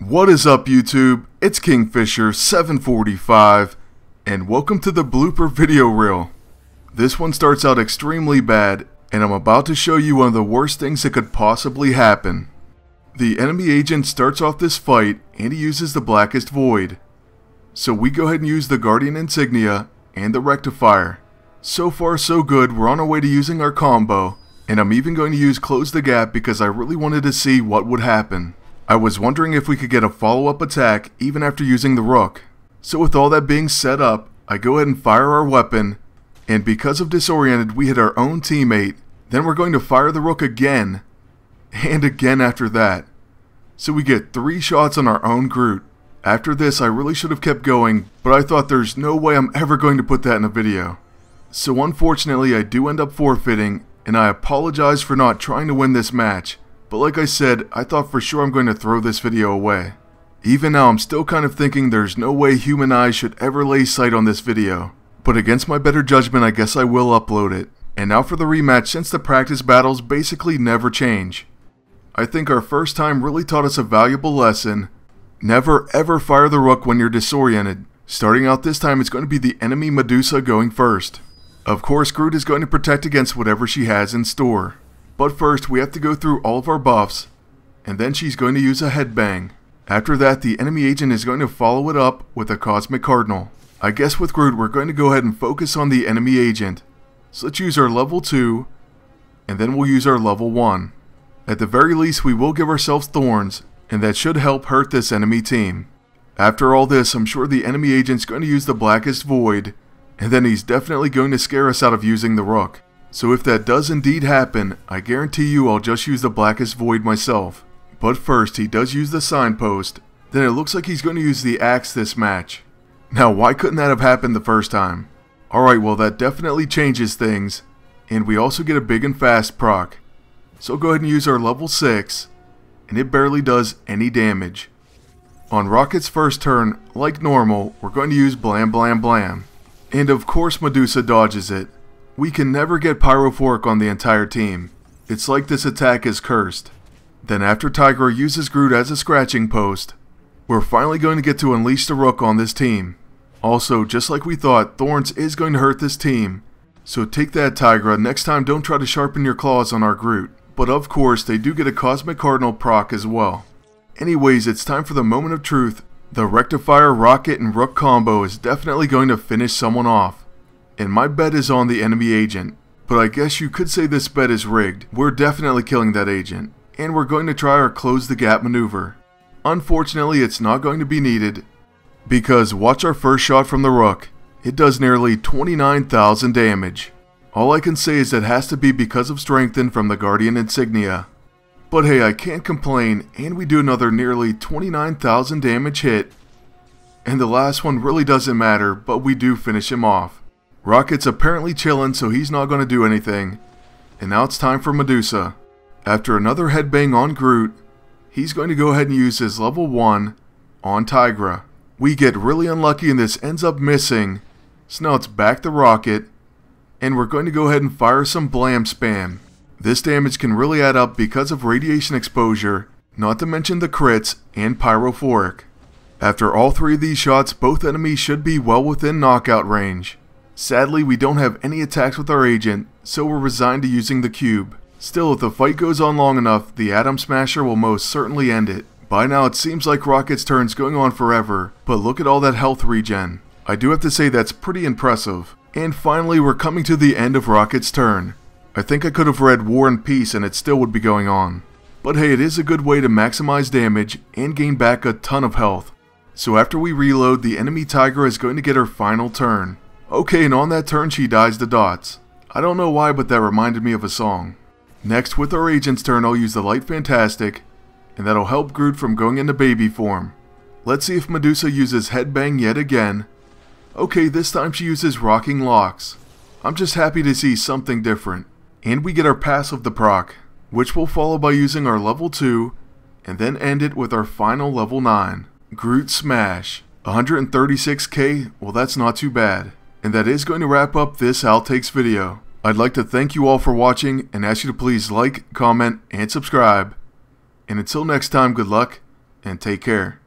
What is up, YouTube? It's Kingfisher745 and welcome to the blooper video reel. This one starts out extremely bad and I'm about to show you one of the worst things that could possibly happen. The enemy agent starts off this fight and he uses the Blackest Void. So we go ahead and use the Guardian Insignia and the Rectifier. So far so good, we're on our way to using our combo, and I'm even going to use Close the Gap because I really wanted to see what would happen. I was wondering if we could get a follow-up attack even after using the Rook. So with all that being set up, I go ahead and fire our weapon, and because of Disoriented we hit our own teammate. Then we're going to fire the Rook again, and again after that. So we get 3 shots on our own Groot. After this I really should have kept going, but I thought there's no way I'm ever going to put that in a video. So unfortunately I do end up forfeiting, and I apologize for not trying to win this match. But like I said, I thought for sure I'm going to throw this video away. Even now I'm still kind of thinking there's no way human eyes should ever lay sight on this video. But against my better judgment I guess I will upload it. And now for the rematch, since the practice battles basically never change. I think our first time really taught us a valuable lesson. Never ever fire the Rook when you're disoriented. Starting out this time it's going to be the enemy Medusa going first. Of course Groot is going to protect against whatever she has in store. But first we have to go through all of our buffs, and then she's going to use a Headbang. After that the enemy agent is going to follow it up with a Cosmic Cardinal. I guess with Groot we're going to go ahead and focus on the enemy agent. So let's use our level 2, and then we'll use our level 1. At the very least we will give ourselves thorns, and that should help hurt this enemy team. After all this I'm sure the enemy agent's going to use the Blackest Void, and then he's definitely going to scare us out of using the Rook. So if that does indeed happen, I guarantee you I'll just use the Blackest Void myself. But first he does use the Signpost, then it looks like he's going to use the Axe this match. Now why couldn't that have happened the first time? Alright, well that definitely changes things, and we also get a big and fast proc. So go ahead and use our level 6, and it barely does any damage. On Rocket's first turn, like normal, we're going to use Blam Blam Blam. And of course Medusa dodges it. We can never get Pyrophoric on the entire team. It's like this attack is cursed. Then after Tigra uses Groot as a scratching post, we're finally going to get to unleash the Rook on this team. Also, just like we thought, Thorns is going to hurt this team. So take that, Tigra. Next time don't try to sharpen your claws on our Groot. But of course, they do get a Cosmic Cardinal proc as well. Anyways, it's time for the moment of truth. The Rectifier, Rocket, and Rook combo is definitely going to finish someone off. And my bet is on the enemy agent. But I guess you could say this bet is rigged. We're definitely killing that agent. And we're going to try our Close the Gap maneuver. Unfortunately, it's not going to be needed, because watch our first shot from the Rook. It does nearly 29,000 damage. All I can say is that has to be because of Strengthen from the Guardian Insignia. But hey, I can't complain, and we do another nearly 29,000 damage hit. And the last one really doesn't matter, but we do finish him off. Rocket's apparently chilling, so he's not going to do anything. And now it's time for Medusa. After another Headbang on Groot, he's going to go ahead and use his level 1 on Tigra. We get really unlucky and this ends up missing. So now it's back to Rocket, and we're going to go ahead and fire some Blam Spam. This damage can really add up because of radiation exposure, not to mention the crits and Pyrophoric. After all 3 of these shots, both enemies should be well within knockout range. Sadly, we don't have any attacks with our agent, so we're resigned to using the cube. Still, if the fight goes on long enough, the Atom Smasher will most certainly end it. By now it seems like Rocket's turn's going on forever, but look at all that health regen. I do have to say that's pretty impressive. And finally we're coming to the end of Rocket's turn. I think I could have read War and Peace and it still would be going on. But hey, it is a good way to maximize damage and gain back a ton of health. So after we reload, the enemy Tigra is going to get her final turn. Okay, and on that turn she dies to dots. I don't know why, but that reminded me of a song. Next, with our agent's turn, I'll use the Light Fantastic, and that'll help Groot from going into baby form. Let's see if Medusa uses Headbang yet again. Okay, this time she uses Rocking Locks. I'm just happy to see something different. And we get our passive the proc, which we'll follow by using our level 2, and then end it with our final level 9. Groot Smash. 136k, well that's not too bad. And that is going to wrap up this Outtakes video. I'd like to thank you all for watching and ask you to please like, comment, and subscribe. And until next time, good luck and take care.